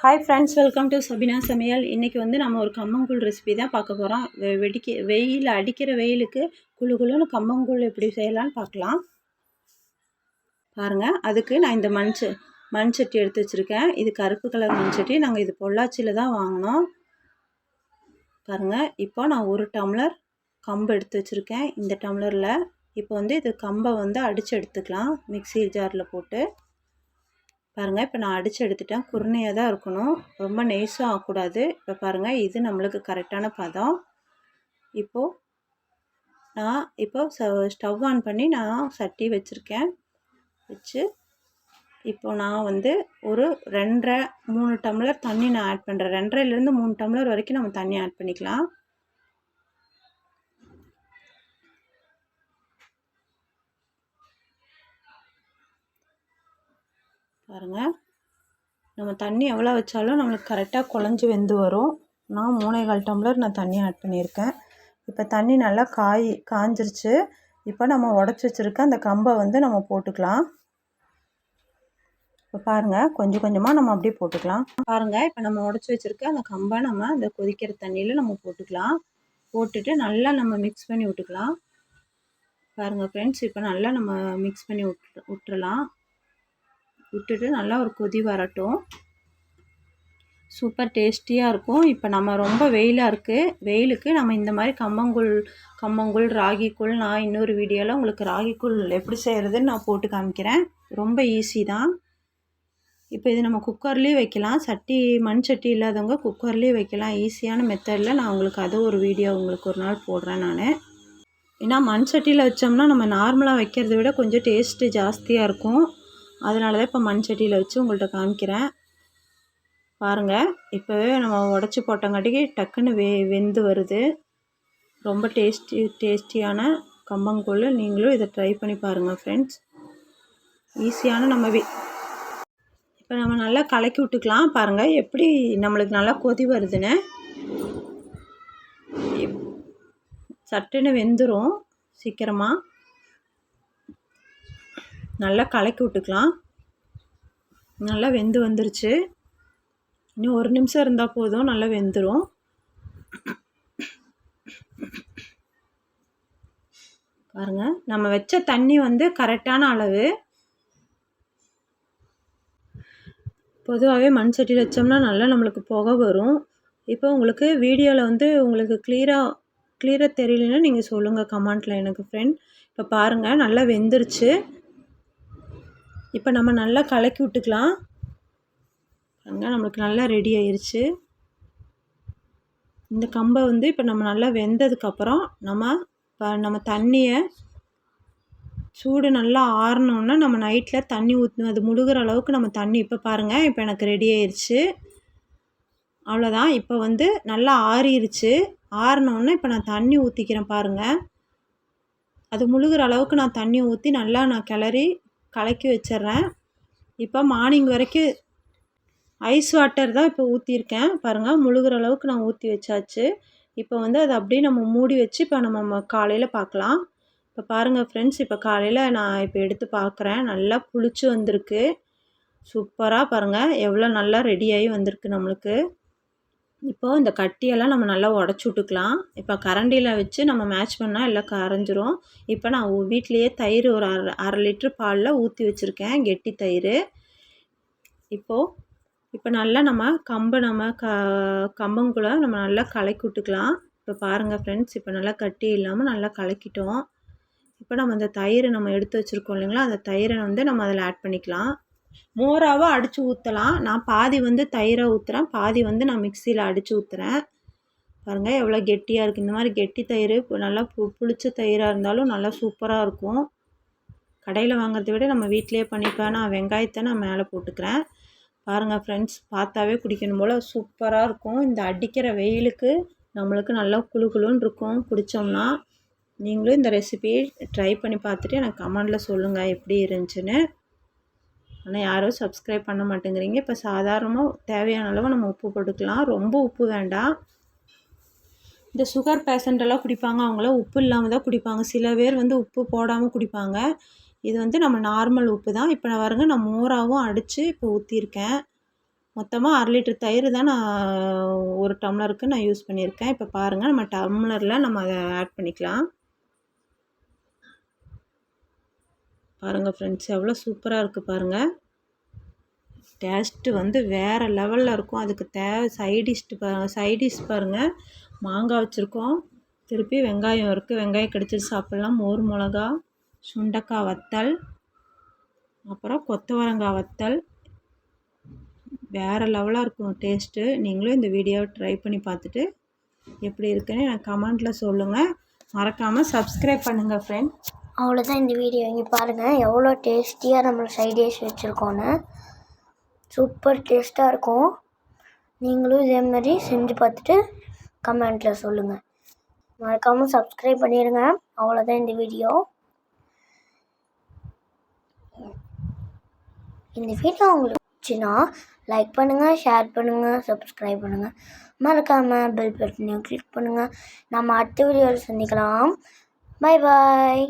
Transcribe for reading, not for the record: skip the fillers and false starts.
Hi friends, welcome to Sabina சமையல். இன்றைக்கி வந்து நம்ம ஒரு கம்மங்கூழ் ரெசிபி தான் பார்க்க போகிறோம். வெயில் அடிக்கிற வெயிலுக்கு குழு குழுன்னு கம்மங்கூழ் எப்படி செய்யலான்னு பார்க்கலாம். பாருங்கள், அதுக்கு நான் இந்த மண் சட்டி எடுத்து வச்சுருக்கேன். இது கருப்பு கலர் மண் சட்டி. நாங்கள் இது பொள்ளாச்சியில் தான் வாங்கினோம். பாருங்கள், இப்போ நான் ஒரு டம்ளர் கம்பு எடுத்து வச்சுருக்கேன். இந்த டம்ளரில் இப்போ வந்து இது கம்பை வந்து அடித்து எடுத்துக்கலாம் மிக்ஸி ஜாரில் போட்டு. பாருங்கள், இப்போ நான் அடித்து எடுத்துட்டேன். குருணையாக தான் இருக்கணும், ரொம்ப நெய்ஸும் ஆகக்கூடாது. இப்போ பாருங்கள், இது நம்மளுக்கு கரெக்டான பதம். இப்போது நான் ஸ்டவ் ஆன் பண்ணி நான் சட்டி வச்சுருக்கேன். இப்போது நான் வந்து ஒரு 2.5-3 டம்ளர் தண்ணி நான் ஆட் பண்ணுறேன். 2.5லேருந்து 3 டம்ளர் வரைக்கும் நம்ம தண்ணி ஆட் பண்ணிக்கலாம். பாருங்கள், நம்ம தண்ணி எவ்வளோ வச்சாலும் நம்மளுக்கு கரெக்டாக குழஞ்சி வெந்து வரும். நான் 3.25 டம்ளர் நான் தண்ணி ஆட் பண்ணியிருக்கேன். இப்போ தண்ணி நல்லா காஞ்சிருச்சு. இப்போ நம்ம உடச்சி வச்சுருக்க அந்த கம்பை வந்து நம்ம போட்டுக்கலாம். இப்போ பாருங்கள், கொஞ்சம் கொஞ்சமாக நம்ம அப்படியே போட்டுக்கலாம். பாருங்கள், இப்போ நம்ம உடச்சி வச்சுருக்க அந்த கம்பை நம்ம அந்த கொதிக்கிற தண்ணியில் நம்ம போட்டுக்கலாம். போட்டுட்டு நல்லா நம்ம மிக்ஸ் பண்ணி விட்டுக்கலாம். பாருங்கள் ஃப்ரெண்ட்ஸ், இப்போ நல்லா நம்ம மிக்ஸ் பண்ணி விட்டுறலாம். விட்டுட்டு நல்லா ஒரு கொதி வரட்டும். சூப்பர் டேஸ்டியாக இருக்கும். இப்போ நம்ம ரொம்ப வெயிலாக இருக்குது, வெயிலுக்கு நம்ம இந்த மாதிரி கம்மங்கூழ் ராகிக்கூழ், நான் இன்னொரு வீடியோவில் உங்களுக்கு ராகிக்கூழ் எப்படி செய்கிறதுன்னு நான் போட்டு காமிக்கிறேன். ரொம்ப ஈஸி தான். இப்போ இது நம்ம குக்கர்லேயே வைக்கலாம். மண் சட்டி இல்லாதவங்க குக்கர்லேயே வைக்கலாம். ஈஸியான மெத்தடில் நான் உங்களுக்கு அது ஒரு வீடியோ உங்களுக்கு ஒரு நாள் போடுறேன் நான். ஏன்னா மண் சட்டியில் வச்சோம்னா நம்ம நார்மலாக வைக்கிறத விட கொஞ்சம் டேஸ்ட்டு ஜாஸ்தியாக இருக்கும். அதனால தான் இப்போ மண் சட்டியில் வச்சு உங்கள்கிட்ட காமிக்கிறேன். பாருங்கள், இப்போவே நம்ம உடச்சி போட்டங்காட்டிக்கு டக்குன்னு வெந்து வருது. ரொம்ப டேஸ்டியான கம்மங்கூழ். நீங்களும் இதை ட்ரை பண்ணி பாருங்கள் ஃப்ரெண்ட்ஸ். ஈஸியான இப்போ நம்ம நல்லா கலக்கி விட்டுக்கலாம். பாருங்கள் எப்படி நம்மளுக்கு நல்லா கொதி வருதுன்னு. சட்டுன்னு வெந்துடும் சீக்கிரமாக. நல்லா கலக்கி விட்டுக்கலாம். நல்லா வெந்து வந்துருச்சு. இன்னும் 1 நிமிஷம் இருந்தால் போதும், நல்லா வெந்துடும். பாருங்கள், நம்ம வச்ச தண்ணி வந்து கரெக்டான அளவு. பொதுவாகவே மண் சட்டியில் வச்சோம்னா நல்லா நம்மளுக்கு புகை வரும். இப்போ உங்களுக்கு வீடியோவில் வந்து உங்களுக்கு கிளியராக தெரியலன்னா நீங்கள் சொல்லுங்கள் கமெண்ட்டில் எனக்கு ஃப்ரெண்ட். இப்போ பாருங்கள், நல்லா வெந்துருச்சு. இப்போ நம்ம நல்லா கலக்கி விட்டுக்கலாம். பாருங்கள், நம்மளுக்கு நல்லா ரெடி ஆயிடுச்சு. இந்த கம்பை வந்து இப்போ நம்ம நல்லா வெந்ததுக்கப்புறம் நம்ம தண்ணியை சூடு நல்லா ஆறினோன்னா நம்ம நைட்டில் தண்ணி ஊற்றணும். அது முழுகிற அளவுக்கு நம்ம தண்ணி. இப்போ பாருங்கள், இப்போ எனக்கு ரெடி ஆயிடுச்சு. அவ்வளோதான். இப்போ வந்து நல்லா ஆறிடுச்சு. ஆறினோன்னா இப்போ நான் தண்ணி ஊற்றிக்கிறேன். பாருங்கள், அது முழுகிற அளவுக்கு நான் தண்ணி ஊற்றி நல்லா நான் கலக்கி வச்சிட்றேன். இப்போ மார்னிங் வரைக்கும் ஐஸ் வாட்டர் தான் இப்போ ஊற்றிருக்கேன். பாருங்கள், முழுகிற அளவுக்கு நான் ஊற்றி வச்சாச்சு. இப்போ வந்து அதை அப்படியே நம்ம மூடி வச்சு இப்போ நம்ம காலையில் பார்க்கலாம். இப்போ பாருங்கள் ஃப்ரெண்ட்ஸ், இப்போ காலையில் நான் இப்போ எடுத்து பார்க்குறேன். நல்லா புளிச்சு வந்திருக்கு. சூப்பராக பாருங்கள் எவ்வளோ நல்லா ரெடியாகி வந்திருக்கு நம்மளுக்கு. இப்போது இந்த கட்டியெல்லாம் நம்ம நல்லா உடச்சி விட்டுக்கலாம். இப்போ கரண்டியில் வச்சு நம்ம மேட்ச் பண்ணால் எல்லாம் கரைஞ்சிரும். இப்போ நான் வீட்லேயே தயிர் ஒரு அரை லிட்ரு பாலில் ஊற்றி வச்சுருக்கேன், கெட்டி தயிர். இப்போ நல்லா நம்ம கம்பங்கூழ நம்ம நல்லா கலக்கி விட்டுக்கலாம். இப்போ பாருங்கள் ஃப்ரெண்ட்ஸ், இப்போ நல்லா கட்டி இல்லாமல் நல்லா கலக்கிட்டோம். இப்போ நம்ம அந்த தயிரை நம்ம எடுத்து வச்சுருக்கோம் இல்லைங்களா, அந்த தயிரை வந்து நம்ம அதில் ஆட் பண்ணிக்கலாம். மோராவாக அடித்து ஊற்றலாம். நான் பாதி வந்து தயிரை ஊற்றுறேன், பாதி வந்து நான் மிக்சியில் அடித்து ஊற்றுறேன். பாருங்கள் எவ்வளோ கெட்டியாக இருக்குது. இந்த மாதிரி கெட்டி தயிர் நல்லா புளிச்ச தயிராக இருந்தாலும் நல்லா சூப்பராக இருக்கும். கடையில் வாங்குறத விட நம்ம வீட்டிலையே பண்ணிப்பேன். நான் வெங்காயத்தை நான் மேலே போட்டுக்கிறேன். பாருங்கள் ஃப்ரெண்ட்ஸ், பார்த்தாவே குடிக்கணும் போல் சூப்பராக இருக்கும். இந்த அடிக்கிற வெயிலுக்கு நம்மளுக்கு நல்லா குளுன்னு இருக்கும் குடித்தோம்னா. நீங்களும் இந்த ரெசிபியை ட்ரை பண்ணி பார்த்துட்டு எனக்கு கமெண்டில் சொல்லுங்கள் எப்படி இருந்துச்சுன்னு. ஆனால் யாரும் சப்ஸ்கிரைப் பண்ண மாட்டேங்கிறீங்க. இப்போ சாதாரணமாக தேவையான அளவு நம்ம உப்பு போட்டுக்கலாம். ரொம்ப உப்பு வேண்டாம். இந்த சுகர் பேஷண்ட்டெல்லாம் குடிப்பாங்க, அவங்களாம் உப்பு இல்லாமல் தான் குடிப்பாங்க. சில பேர் வந்து உப்பு போடாமல் குடிப்பாங்க. இது வந்து நம்ம நார்மல் உப்பு தான். இப்போ நான் மோராவும் அடித்து இப்போ ஊற்றிருக்கேன். மொத்தமாக 1/2 லிட்டர் தயிர் தான் நான் 1 டம்ளருக்கு நான் யூஸ் பண்ணியிருக்கேன். இப்போ பாருங்கள் நம்ம டம்ளரில் நம்ம அதை ஆட் பண்ணிக்கலாம். பாருங்கள் ஃப்ரெண்ட்ஸ், எவ்வளோ சூப்பராக இருக்குது பாருங்கள். டேஸ்ட்டு வந்து வேறு லெவலில் இருக்கும். அதுக்கு தேவை சைடிஷ் பாருங்கள். மாங்காய் வச்சுருக்கோம், திருப்பி வெங்காயம் இருக்குது, வெங்காயம் கடிச்சிட்டு சாப்பிட்லாம். மோர் மிளகா, சுண்டைக்காய் வத்தல், அப்புறம் கொத்தவரங்காய் வத்தல். வேறு லெவலாக இருக்கும் டேஸ்ட்டு. நீங்களும் இந்த வீடியோவை ட்ரை பண்ணி பார்த்துட்டு எப்படி இருக்குன்னு எனக்கு கமெண்ட்டில் சொல்லுங்கள். மறக்காமல் சப்ஸ்கிரைப் பண்ணுங்கள் ஃப்ரெண்ட். அவ்வளோதான் இந்த வீடியோ. இங்கே பாருங்கள் எவ்வளோ டேஸ்டியாக நம்ம சைட் டிஷ் வச்சுருக்கோன்னு. சூப்பர் டேஸ்ட்டாக இருக்கும். நீங்களும் இதே மாதிரி செஞ்சு பார்த்துட்டு கமெண்ட்டில் சொல்லுங்கள். மறக்காமல் சப்ஸ்கிரைப் பண்ணிடுங்க. அவ்வளோதான் இந்த வீடியோ. இந்த வீடியோ உங்களுக்கு பிடிச்சின்னா லைக் பண்ணுங்கள், ஷேர் பண்ணுங்கள், சப்ஸ்கிரைப் பண்ணுங்கள். மறக்காமல் பெல் பட்டனையும் கிளிக் பண்ணுங்கள். நம்ம அடுத்த வீடியோவில் சந்திக்கலாம். Bye bye.